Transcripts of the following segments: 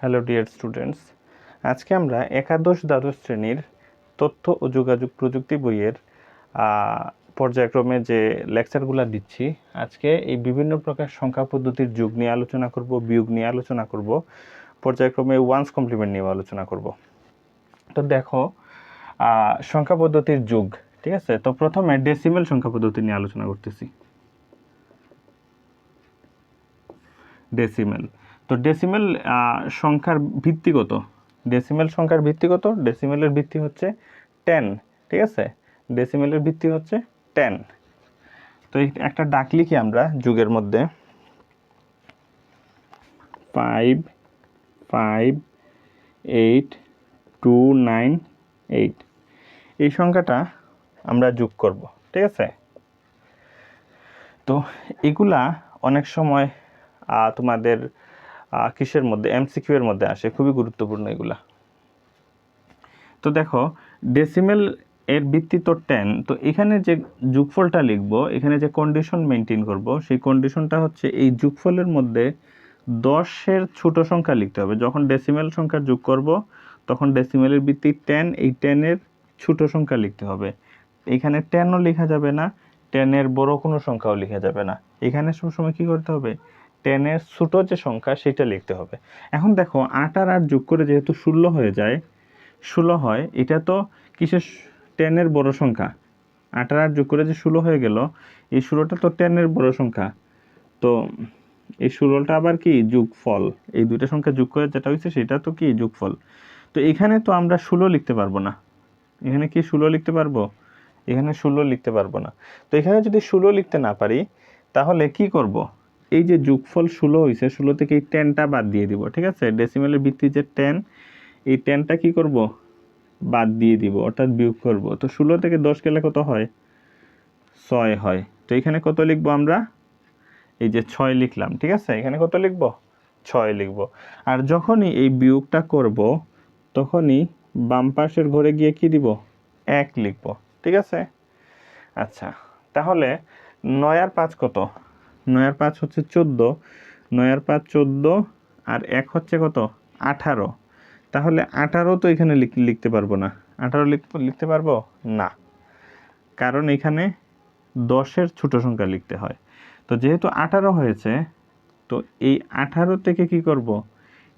Hello dear students, আজকে আমরা একাদশ দ্বাদশ শ্রেণীর তথ্য ও যোগাযোগ প্রযুক্তি বইয়ের পর্যায়ক্রমে যে লেকচারগুলো দিচ্ছি, আজকে এই বিভিন্ন প্রকার সংখ্যা পদ্ধতির যুগ নিয়ে আলোচনা করব, বিয়োগ নিয়ে আলোচনা করব, পর্যায়ক্রমে ওয়ান্স কমপ্লিমেন্ট নিয়ে আলোচনা করব। তো দেখো, সংখ্যা পদ্ধতির যুগ, ঠিক আছে। তো প্রথমে ডেসিমেল সংখ্যা পদ্ধতি নিয়ে আলোচনা করতেছি। ডেসিমেল, তো ডেসিমেল সংখ্যার ভিত্তিগত, ডেসিমেল সংখ্যার ভিত্তিগত, ডেসিমেলের ভিত্তি হচ্ছে 10, ঠিক আছে। ডেসিমেলের ভিত্তি হচ্ছে 10। তো একটা ডাক লিখি আমরা যুগের মধ্যে 558298। এই সংখ্যাটা আমরা যোগ করব, ঠিক আছে। তো এগুলা অনেক সময় তোমাদের কিসের মধ্যে, এমসিকিউ এর মধ্যে আসে, খুবই গুরুত্বপূর্ণ এগুলা। তো দেখো, ডেসিমেল এর ভিত্তি তো 10। তো এখানে যে যোগফলটা লিখব, এখানে যে কন্ডিশন মেনটেন করব, সেই কন্ডিশনটা হচ্ছে এই যোগফলের মধ্যে 10-এর ছোট সংখ্যা লিখতে হবে। যখন ডেসিমেল সংখ্যা যোগ করব, তখন ডেসিমেলের ভিত্তি 10, এই 10-এর ছোট সংখ্যা লিখতে হবে। এখানে 10ও লেখা যাবে না, 10-এর বড় কোনো সংখ্যাও লেখা যাবে না। এখানে সবসময় কি করতে হবে, 10-এর ছোট যে সংখ্যা সেটা লিখতে হবে। এখন দেখো, 8 আর 8 যোগ করে যেহেতু 16 হয়ে যায়, 16 হয়, এটা তো কিসের 10-এর বড় সংখ্যা। 8 আর 8 যোগ করে যে 16 হয়ে গেল, এই 16টা তো 10-এর বড় সংখ্যা। তো এই 16টা আবার কি যোগফল, এই দুইটা সংখ্যা যোগ করে যেটা হয়েছে সেটা তো কি যোগফল। তো এখানে তো আমরা 16 লিখতে পারবো না। এখানে কি 16 লিখতে পারবো? এখানে 16 লিখতে পারবো না। তো এখানে যদি 16 লিখতে না পারি, তাহলে কি করব, এই যে যোগফল 16 হয়েছে, 16 থেকে এই 10টা বাদ দিয়ে দিব, ঠিক আছে। ডেসিমেলের ভিত্তি যে 10, এই 10টা কি করব, বাদ দিয়ে দিব, অর্থাৎ বিয়োগ করব। তো 16 থেকে 10 গেলে কত হয়? 6 হয়। তো এখানে কত লিখবো আমরা? এই যে 6 লিখলাম, ঠিক আছে। এখানে কত লিখব? 6 লিখব। আর যখনই এই বিয়োগটা করব, তখনই বাম পাশের ঘরে গিয়ে কি দিব? 1 লিখব, ঠিক আছে। আচ্ছা, তাহলে 9 আর 5 কত? 9 আর 5 হচ্ছে 14, 9 আর 5 14, আর 1 হচ্ছে কত? 18। তাহলে 18 তো এখানে লিখতে পারবো না। 18 লিখতে পারবো না, কারণ এখানে 10-এর ছোট সংখ্যা লিখতে হয়। তো যেহেতু 18 হয়েছে, তো এই 18 থেকে কি করব,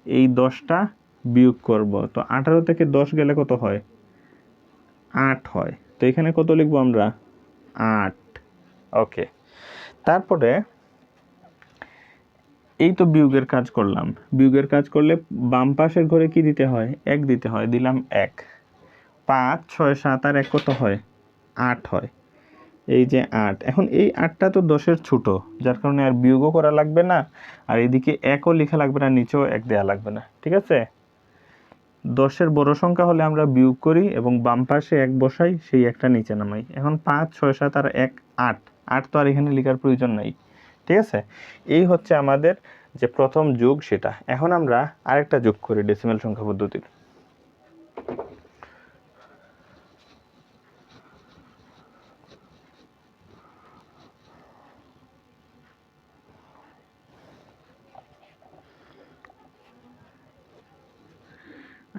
এই 10টা বিয়োগ করব। তো 18 থেকে 10 গেলে কত হয়? 8 হয়। তো এখানে কত লিখবো আমরা? 8। ওকে, তারপরে এই তো বিয়োগের কাজ করলাম। বিয়োগের কাজ করলে বাম পাশের ঘরে কি দিতে হয়? 1 দিতে হয়, দিলাম 1। 5 6 7 আর 1 কত হয়? 8 হয়। এই যে 8, এখন এই 8টা তো 10-এর ছোট, যার কারণে আর বিয়োগও করা লাগবে না, আর এদিকে 1ও লেখা লাগবে না, নিচেও 1 দেওয়া লাগবে না, ঠিক আছে। 10-এর বড় সংখ্যা হলে আমরা বিয়োগ করি এবং বাম পাশে 1 বসাই, সেই 1টা নিচে নামাই। এখন 5 6 7 আর 1 8, 8 তো আর এখানে লেখার প্রয়োজন নাই, ঠিক আছে। এই হচ্ছে আমাদের যে প্রথম যোগ, সেটা। এখন আমরা আরেকটা যোগ করি ডেসিমেল সংখ্যা পদ্ধতির।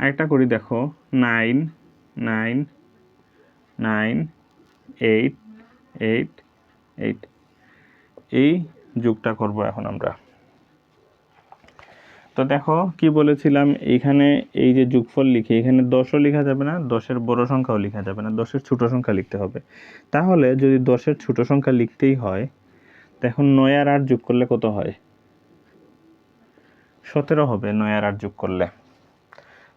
আরেকটা করি, দেখো 9 9 9 8 8 8, এই যোগটা করব এখন আমরা। তো দেখো কি বলেছিলাম, এইখানে এই যে যোগফল লিখে, এখানে 10ও লেখা যাবে না, 10-এর বড় সংখ্যাও লেখা যাবে না, 10-এর ছোট সংখ্যা লিখতে হবে। তাহলে যদি 10-এর ছোট সংখ্যা লিখতেই হয়, এখন 9 আর 8 যোগ করলে কত হয়? 17 হবে 9 আর 8 যোগ করলে।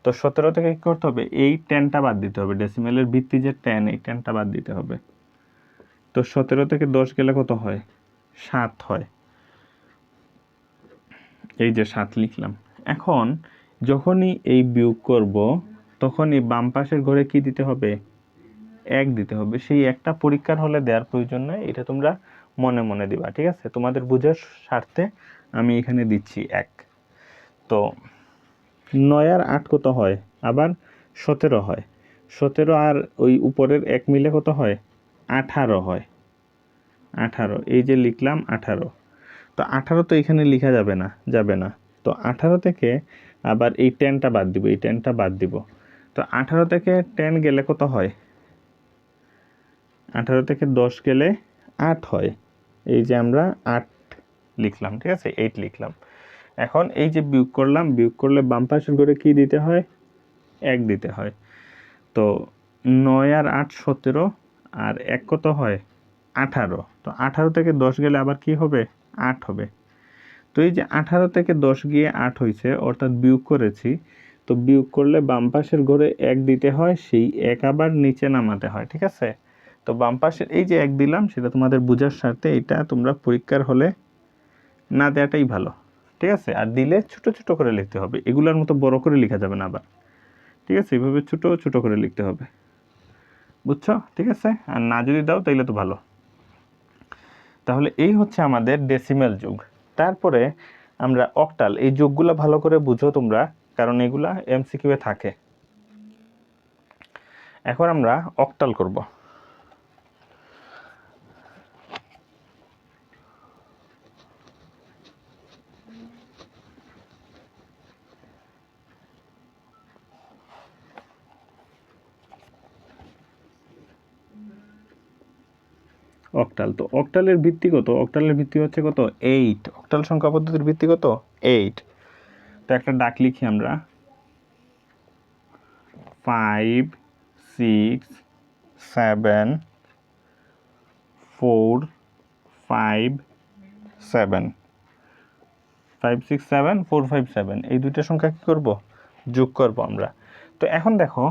তো 17 থেকে কি করতে হবে? এই 10টা বাদ দিতে হবে, ডেসিমেলের ভিত্তি যে 10, এই 10টা বাদ দিতে হবে। তো 17 থেকে 10 গেলে কত হয়? 7 হয়। এই যে 7 লিখলাম। এখন যখনই এই বিয়োগ করব, তখনই বাম পাশের ঘরে কি দিতে হবে? 1 দিতে হবে। সেই একটা পরীক্ষার হলে দেওয়ার প্রয়োজন নয়, এটা তোমরা মনে মনে দিবা, ঠিক আছে। তোমাদের বুঝার স্বার্থে আমি এখানে দিচ্ছি 1। তো 9 আর 8 কত হয়? আবার 17 হয়। 17 আর ওই উপরের 1 মিলে কত হয়? 18 হয়। 18, এই যে লিখলাম 18। তো 18 তো এখানে লেখা যাবে না, যাবে না। তো 18 থেকে আবার এই 10টা বাদ দিব, এই 10টা বাদ দিব। তো 18 থেকে 10 গেলে কত হয়? 18 থেকে 10 গেলে 8 হয়। এই যে আমরা 8 লিখলাম, ঠিক আছে, 8 লিখলাম। এখন এই যে বিয়োগ করলাম, বিয়োগ করলে বাম পাশের ঘরে কি দিতে হয়? 1 দিতে হয়। তো 9 আর 8 17, আর 1 কত হয়? 18। তো 18 থেকে 10 গেলে আবার কি হবে? 8 হবে। তো এই যে 18 থেকে 10 গিয়ে 8 হয়েছে, অর্থাৎ বিয়োগ করেছি। তো বিয়োগ করলে বাম পাশের ঘরে 1 দিতে হয়, সেই 1 আবার নিচে নামাতে হয়, ঠিক আছে। তো বাম পাশের এই যে 1 দিলাম, সেটা তোমাদের বোঝার স্বার্থে এটা তোমরা পরীক্ষার হলে না দেওয়াটাই ভালো, ঠিক আছে। আর দিলে ছোট ছোট করে লিখতে হবে, এগুলোর মতো বড় করে লেখা যাবে না আবার, ঠিক আছে। এইভাবে ছোট ছোট করে লিখতে হবে, বুঝছো? ঠিক আছে। আর না যদি দাও তাইলে তো ভালো। তাহলে এই হচ্ছে আমাদের ডেসিমেল যুগ। তারপরে আমরা অক্টাল, এই যুগগুলো ভালো করে বুঝো তোমরা, কারণ এগুলা এমসিকিউ এ থাকে। এখন আমরা অক্টাল করব। অক্টাল, তো অক্টালের ভিত্তি কত? অক্টালের ভিত্তি হচ্ছে কত? 8। অক্টাল সংখ্যা পদ্ধতির ভিত্তি কত? 8। তো একটা ডাক লিখি আমরা, 5 6 7 4 5 7, 5 6 7 4 5 7, এই দুইটা সংখ্যা কি করব? যোগ করব আমরা। তো এখন দেখো,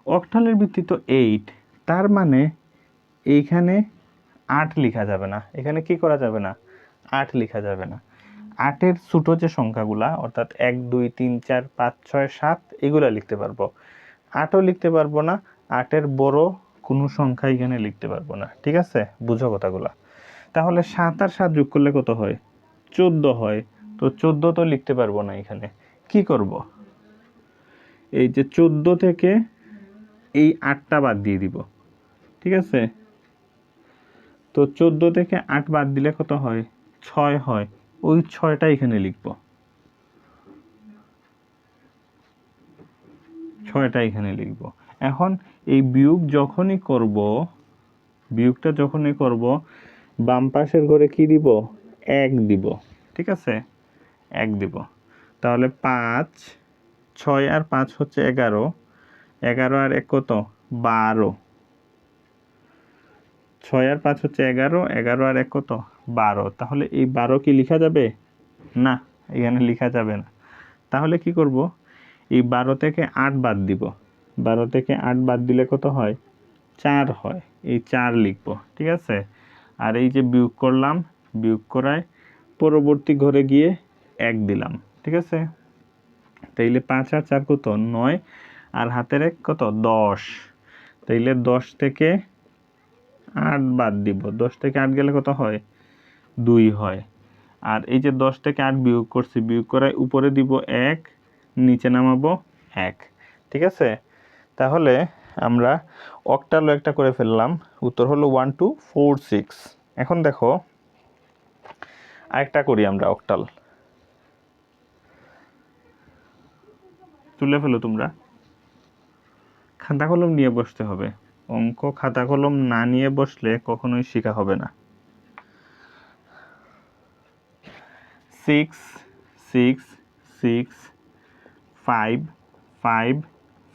অক্টালের ভিত্তি তো 8, তার মানে এইখানে 8 লেখা যাবে না। এখানে কি করা যাবে না? 8 লেখা যাবে না। 8-এর ছোট যে সংখ্যাগুলা, অর্থাৎ 1 2 3 4 5 6 7, এগুলা লিখতে পারবো। 8ও লিখতে পারবো না। 8-এর বড় কোনো সংখ্যা এখানে লিখতে পারবো না, ঠিক আছে। বুঝো কথাগুলা। তাহলে 7 আর 7 যোগ করলে কত হয়? 14 হয়। তো 14 তো লিখতে পারবো না এখানে। কি করব? এই যে 14 থেকে এই 8টা বাদ দিয়ে দিব, ঠিক আছে। তো 14 থেকে 8 বাদ দিলে কত হয়? 6 হয়। ওই 6টা এখানে লিখব, 6টা এখানে লিখব। এখন এই বিয়োগ যখনই করব, বিয়োগটা যখনই করব, বাম পাশের ঘরে কি দিব? 1 দিব, ঠিক আছে, 1 দিব। তাহলে 5, 6 আর 5 হচ্ছে 11, 11 আর 1 কত? 12, 6 আর 5 হচ্ছে 11, 11 আর 1 কত? 12। তাহলে এই 12 কি লেখা যাবে? না, এখানে লেখা যাবে না। তাহলে কি করব? এই 12 থেকে 8 বাদ দিব। 12 থেকে 8 বাদ দিলে কত হয়? 4 হয়। এই 4 লিখব, ঠিক আছে। আর এই যে বিয়োগ করলাম, বিয়োগ করায় পরবর্তী ঘরে গিয়ে 1 দিলাম, ঠিক আছে। তাইলে 5 আর 4 কত? 9, আর হাতের 1 কত? 10। তাইলে 10 থেকে 8 বাদ দিব। 10 থেকে 8 গেলে কত হয়? 2 হয়। আর এই যে 10 থেকে 8 বিয়োগ করছি, বিয়োগ করায় উপরে দিব 1, নিচে নামাবো 1, ঠিক আছে। তাহলে আমরা অক্টালও একটা করে ফেললাম। উত্তর হলো 1 2 4 6। এখন দেখো আরেকটা করি আমরা অক্টাল। তুলে ফেলো তোমরা, খাতা কলম নিয়ে বসতে হবে। অঙ্ক খাতা কলম না নিয়ে বসলে কখনোই শেখা হবে না। 6 6 6 5 5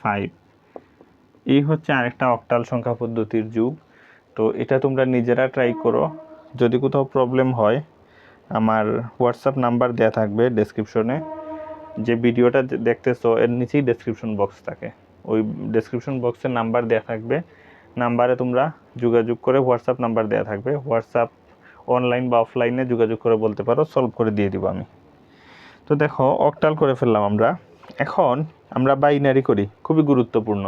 5, এই হচ্ছে আরেকটা অক্টাল সংখ্যা পদ্ধতির যুগ। তো এটা তোমরা নিজেরা ট্রাই করো। যদি কোথাও প্রবলেম হয়, আমার হোয়াটসঅ্যাপ নাম্বার দেওয়া থাকবে ডেসক্রিপশনে। যে ভিডিওটা দেখতেছো এর নিচেই ডেসক্রিপশন বক্স থাকে, ওই ডেসক্রিপশন বক্সের নাম্বার দেওয়া থাকবে। নাম্বারে তোমরা যোগাযোগ করে, হোয়াটসঅ্যাপ নাম্বার দেওয়া থাকবে, হোয়াটসঅ্যাপ অনলাইন বা অফলাইনে যোগাযোগ করে বলতে পারো, সলভ করে দিয়ে দিব আমি। তো দেখো অক্টাল করে ফেললাম আমরা। এখন আমরা বাইনারি করি, খুবই গুরুত্বপূর্ণ।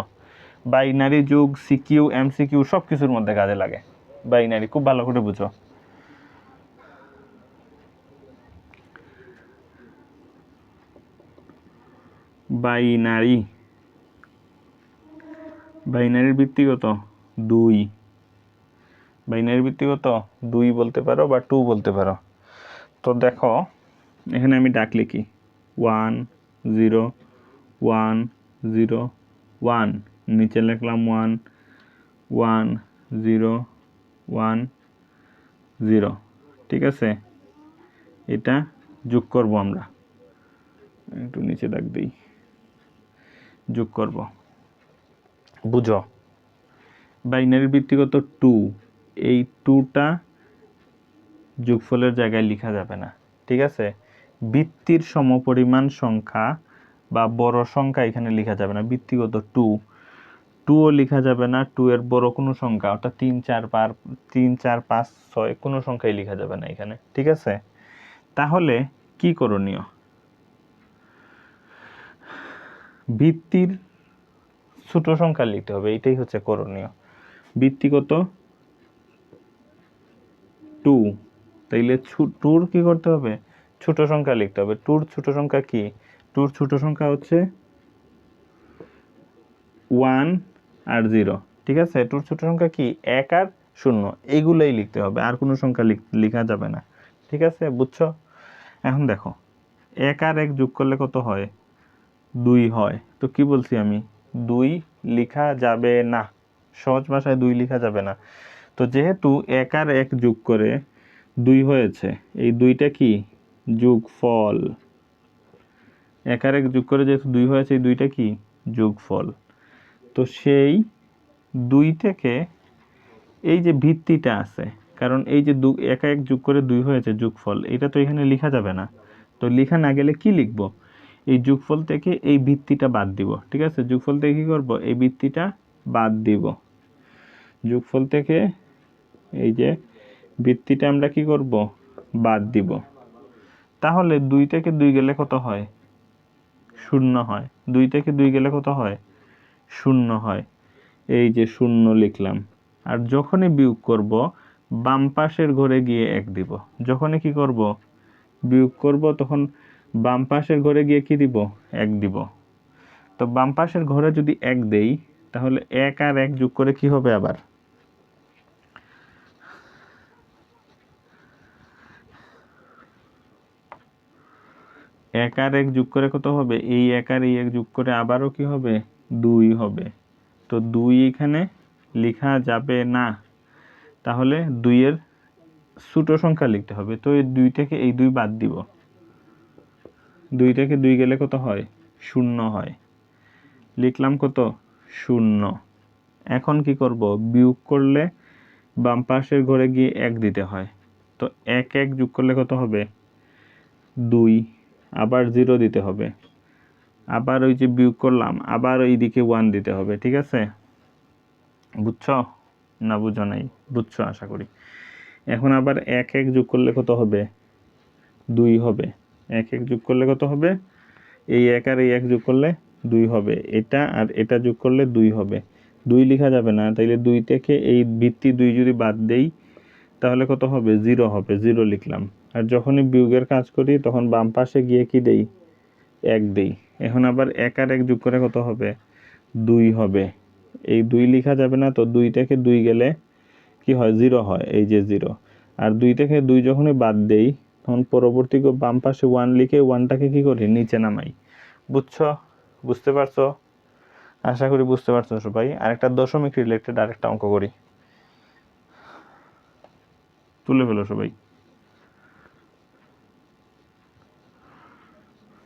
বাইনারি যুগ সিকিউ এমসিকিউ সব কিছুর মধ্যে কাজে লাগে। বাইনারি খুব ভালো করে বুঝো। বাইনারি, বাইনারির ভিত্তি কত? 2। বাইনারির ভিত্তি কত? 2 বলতে পারো বা 2 বলতে পারো। তো দেখো এখানে আমি ডাক লিখি 1 0 1 0 1, নিচে লিখলাম 1 1 0 1 0। ঠিক আছে, এটা যোগ করব আমরা, একটু নিচে দাগ দিই, যোগ করব। বুঝো, বাইনারির ভিত্তিগত 2, এই 2টা যোগফলের জায়গায় লেখা যাবে না। ঠিক আছে, ভিত্তির সমপরিমাণ সংখ্যা বা বড় সংখ্যা এখানে লেখা যাবে না। ভিত্তিগত 2ও লেখা যাবে না, 2 এর বড় কোনো সংখ্যা অর্থাৎ 3 4 5 6 কোনো সংখ্যাই লেখা যাবে না এখানে। ঠিক আছে, তাহলে কি করণীয়? ভিত্তির ছোট সংখ্যা লিখতে হবে, এটাই হচ্ছে করণীয়। ভিত্তিগত 2, তাইলে 2 কি করতে হবে? ছোট সংখ্যা লিখতে হবে। 2 ছোট সংখ্যা কি? 2 ছোট সংখ্যা হচ্ছে 1 আর 0। ঠিক আছে, 2 ছোট সংখ্যা কি? 1 আর 0, এইগুলাই লিখতে হবে, আর কোনো সংখ্যা লেখা যাবে না। ঠিক আছে, বুঝছো? এখন দেখো 1 আর 1 যোগ করলে কত হয়? 2 হয়। তো কি বলছি আমি? 2 লেখা যাবে না, সহজ ভাষায় 2 লেখা যাবে না। তো যেহেতু 1 আর 1 যোগ করে 2 হয়েছে, এই 2টা কি? যোগফল। 1 আর 1 যোগ করে যেহেতু 2 হয়েছে, এই 2টা কি? যোগফল। তো সেই 2 থেকে এই যে ভিত্তিটা আছে, কারণ এই যে 1 আর 1 যোগ করে 2 হয়েছে যোগফল, এটা তো এখানে লেখা যাবে না। তো লেখা না গেলে কি লিখব? এই যোগফল থেকে এই ভিত্তিটা বাদ দিব। ঠিক আছে, যোগফল থেকে কি করব? এই ভিত্তিটা বাদ দিব। যোগফল থেকে এই যে ভিত্তিটা আমরা কি করব? বাদ দিব। তাহলে 2 থেকে 2 গেলে কত হয়? 0 হয়। 2 থেকে 2 গেলে কত হয়? 0 হয়। এই যে 0 লিখলাম। আর যখনই বিয়োগ করব, বাম পাশের ঘরে গিয়ে 1 দিব। যখনই কি করব? বিয়োগ করব, তখন বাম পাশের ঘরে গিয়ে কি দিব? 1 দিব। তো বাম পাশের ঘরে যদি 1 দেই, তাহলে 1 আর 1 যোগ করে কি হবে? আবার 1 আর 1 যোগ করে কত হবে? এই 1 আর এই 1 যোগ করে আবারও কি হবে? 2 হবে। তো 2 এখানে লেখা যাবে না, তাহলে 2 এর ছোট সংখ্যা লিখতে হবে। তো এই 2 থেকে এই 2 বাদ দিব। 2 থেকে 2 গেলে কত হয়? 0 হয়। লিখলাম কত? 0। এখন কি করব? বিয়োগ করলে বাম পাশের ঘরে গিয়ে 1 দিতে হয়। তো 1 1 যোগ করলে কত হবে? 2। আবার 0 দিতে হবে। আবার ওই যে বিয়োগ করলাম, আবার ওই দিকে 1 দিতে হবে। ঠিক আছে, বুঝছো না বুঝো নাই? বুঝছো আশা করি। এখন আবার 1 1 যোগ করলে কত হবে? 2 হবে। 1 1 যোগ করলে কত হবে? এই 1 আর এই 1 যোগ করলে 2 হবে। এটা আর এটা যোগ করলে 2 হবে। 2 লেখা যাবে না, তাইলে 2 থেকে এই ভিত্তি 2 যদি বাদ দেই, তাহলে কত হবে? 0 হবে। 0 লিখলাম। আর যখনই বিয়োগের কাজ করি, তখন বাম পাশে গিয়ে কি দেই? 1 দেই। এখন আবার 1 আর 1 যোগ করে কত হবে? 2 হবে। এই 2 লেখা যাবে না, তো 2 থেকে 2 গেলে কি হয়? 0 হয়। এই যে 0। আর 2 থেকে 2 যখনই বাদ দেই, তখন পরবর্তী বাম পাশে 1 লিখে 1টাকে কি করি? নিচে নামাই। বুঝছো? বুঝতে পারছো? আশা করি বুঝতে পারছো সবাই। আরেকটা দশমিক রিলেটেড আরেকটা অঙ্ক করি, তুলে ফেলো সবাই।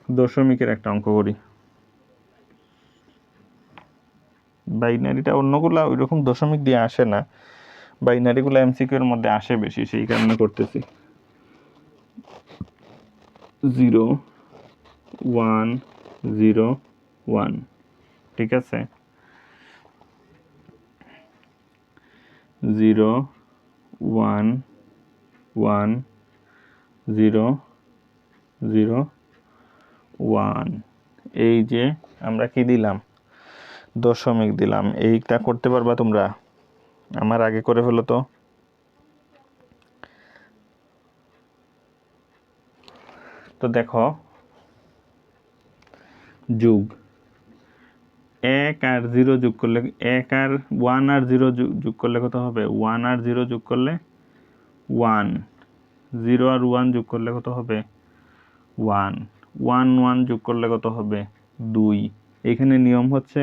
দশমিকের একটা অঙ্ক করি। বাইনারিটা অন্যগুলা ওইরকম দশমিক দিয়ে আসে না, বাইনারিগুলো এমসিকিউ এর মধ্যে আসে বেশি, সেই কারণে করতেছি। 0 1 0 1। ঠিক আছে, 0 1 1 0 0 1। এই যে আমরা কি দিলাম? দশমিক দিলাম। এইটা করতে পারবা তোমরা? আমার আগে করে ফেলো তো। তো দেখো, যোগ 1 আর 0 যোগ করলে 1 আর 1 আর 0 যোগ করলে কত হবে? 1 আর 0 যোগ করলে 1। 0 আর 1 যোগ করলে কত হবে? 1 1 1 যোগ করলে কত হবে 2। এখানে নিয়ম হচ্ছে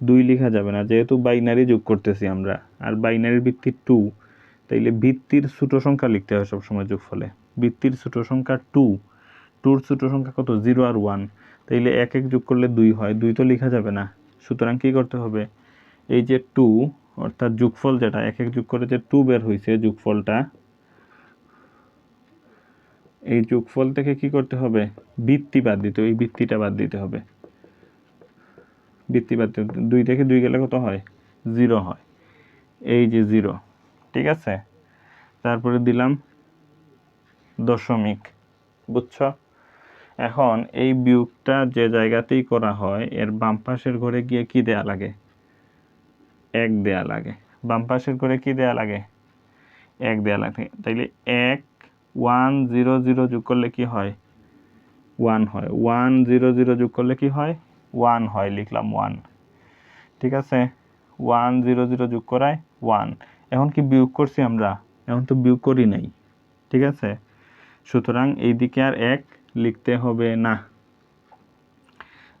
2 লেখা যাবে না, যেহেতু বাইনারি যোগ করতেছি আমরা, আর বাইনারির ভিত্তি 2, তাইলে ভিত্তির ছোট সংখ্যা লিখতে হয় সবসময় যোগফলে। ভিত্তির ছোট সংখ্যা 2, 2 ছোট সংখ্যা কত 0 আর 1, তাইলে 1 1 যোগ করলে 2 হয়, 2 তো লেখা যাবে না। সুতরাং কি করতে হবে, এই যে 2 অর্থাৎ যোগফল যেটা 1 1 যোগ করে যে 2 বের হয়েছে যোগফলটা, এই যোগফল থেকে কি করতে হবে, ভিত্তি বাদ দিতে, এই ভিত্তিটা বাদ দিতে হবে। ভিত্তি বাদ দিতে 2 থেকে 2 গেলে কত হয় 0 হয়, এই যে 0, ঠিক আছে। তারপরে দিলাম দশমিক, বুঝছো। এখন এই বিয়োগটা যে জায়গাতেই করা হয় এর বাম পাশের ঘরে গিয়ে কি দেয়া লাগে, 1 দেয়া লাগে। বাম পাশের ঘরে কি দেয়া লাগে, 1 দেয়া লাগে। তাইলে 1 1 0 0 যোগ করলে কি হয় 1 হয়, 1 0 0 যোগ করলে কি হয় 1 হয়, লিখলাম 1, ঠিক আছে। 1 0 0 যোগ করায় 1। এখন কি বিয়োগ করছি আমরা, এখন তো বিয়োগ করি নাই, ঠিক আছে। সুতরাং এই দিকে আর 1 লিখতে হবে না।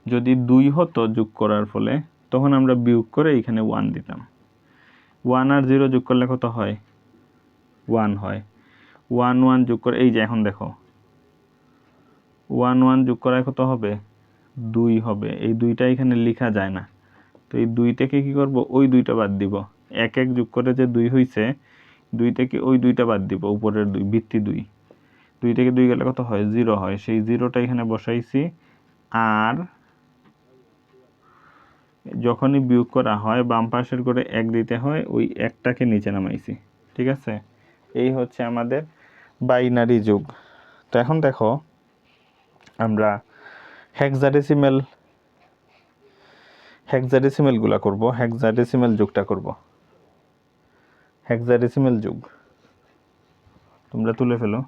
যদি 2 হতো যোগ করার ফলে, তখন আমরা বিয়োগ করে এখানে 1 দিতাম। 1 আর 0 যোগ করলে কত হয় 1 হয়। 1 1 যোগ করে, এই যে এখন দেখো 1 1 যোগ করায় কত হবে 2 হবে। এই 2টা এখানে লেখা যায় না, তো এই 2 থেকে কি করব, ওই 2টা বাদ দিব। 1 1 যোগ করে যে 2 হইছে, 2 থেকে ওই 2টা বাদ দিব, উপরের 2 ভিত্তি 2, 2 থেকে 2 গেলে কত হয় 0 হয়, সেই 0টা এখানে বসাইছি। আর যখনই বিয়োগ করা হয় বাম পাশের করে 1 দিতে হয়, ওই 1টাকে নিচে নামাইছি, ঠিক আছে। এই হচ্ছে আমাদের বাইনারি যোগ। তো এখন দেখো আমরা হেক্সাডেসিমেলগুলা করব, হেক্সাডেসিমেল যোগটা করব। হেক্সাডেসিমেল যোগ তোমরা তুলে ফেলো।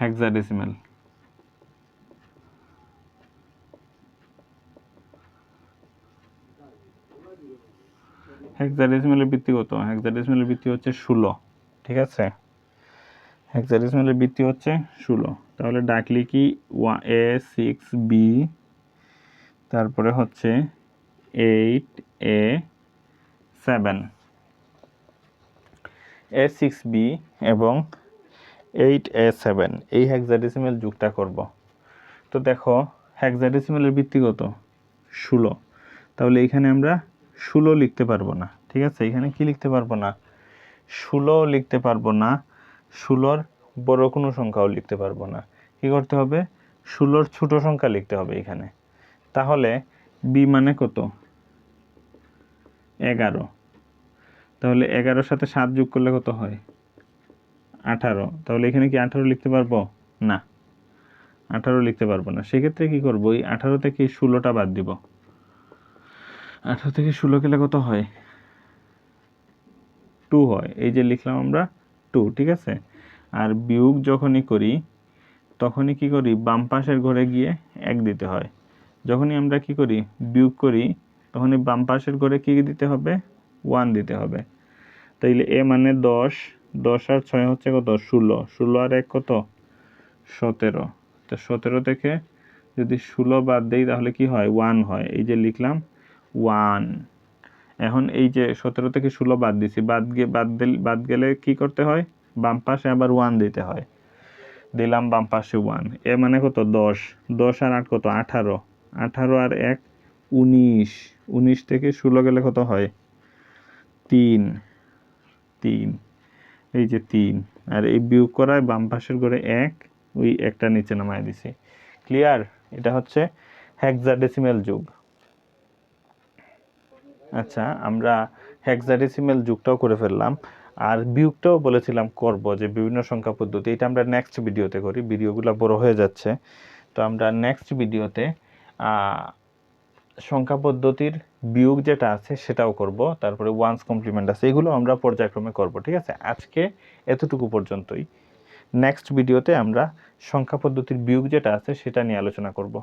হেক্সাডেসিমেল, হেক্সাডেসিমেলের ভিত্তি কত, হেক্সাডেসিমেলের ভিত্তি হচ্ছে 16, ঠিক আছে। হেক্সাডেসিমেলের ভিত্তি হচ্ছে 16। তাহলে ডাকলি কি A6B, তারপরে হচ্ছে 8A7, A6B এবং 8A7, এই হেক্সাডেসিমেল যুগটা করব। তো দেখো হেক্সাডেসিমেলের ভিত্তি কত 16, তাহলে এখানে আমরা 16 লিখতে পারবো না, ঠিক আছে। এখানে কি লিখতে পারবো না, 16 লিখতে পারবো না, 16র বড় কোনো সংখ্যাও লিখতে পারবো না। কি করতে হবে, 16র ছোট সংখ্যা লিখতে হবে এখানে। তাহলে বি মানে কত 11, তাহলে 11-র সাথে 7 যোগ করলে কত হয় 18, তাহলে এখানে কি 18 লিখতে পারবো না, 18 লিখতে পারবো না। সেক্ষেত্রে কি করবো, এই 18 থেকে 16টা বাদ দিব। 18 থেকে 16 গেলে কত হয় 2 হয়, এই যে লিখলাম আমরা 2, ঠিক আছে। আর বিয়োগ যখনই করি তখনই কি করি, বাম পাশের ঘরে গিয়ে 1 দিতে হয়। যখনই আমরা কি করি বিয়োগ করি, তখনই বাম পাশের ঘরে কি দিতে হবে 1 দিতে হবে। তাইলে এ মানে 10, 10 আর 6 হচ্ছে কত 16, 16 আর 1 কত 17। তো 17 থেকে যদি 16 বাদ দেই তাহলে কি হয় 1 হয়, এই যে লিখলাম 1। এখন এই যে 17 থেকে 16 বাদ দিছি, বাদ গেলে কি করতে হয়, বাম পাশে আবার 1 দিতে হয়। দিলাম বাম পাশে 1, এ মানে কত 10, 10 আর 8 কত 18, 18 আর 1 19, 19 থেকে 16 গেলে কত হয় 3, 3, এই যে 3। আর এই বিয়োগ করায় বাম পাশের ঘরে 1, ওই একটা নিচে নামায় দিছি। ক্লিয়ার, এটা হচ্ছে হেক্সাডেসিমেল যুগ। আচ্ছা, আমরা হেক্সাডেসিমেল যুগটাও করে ফেললাম, আর বিয়োগটাও বলেছিলাম করব, যে বিভিন্ন সংখ্যা পদ্ধতি, এটা আমরা নেক্সট ভিডিওতে করি, ভিডিওগুলো বড় হয়ে যাচ্ছে। তো আমরা নেক্সট ভিডিওতে সংখ্যা পদ্ধতির বিয়োগ যেটা আছে সেটাও করব, তারপরে ওয়ান্স কমপ্লিমেন্ট আছে, এগুলো আমরা পর্যায়ক্রমে করব, ঠিক আছে। আজকে এতটুকু পর্যন্তই। নেক্সট ভিডিওতে আমরা সংখ্যা পদ্ধতির বিয়োগ যেটা আছে সেটা নিয়ে আলোচনা করব।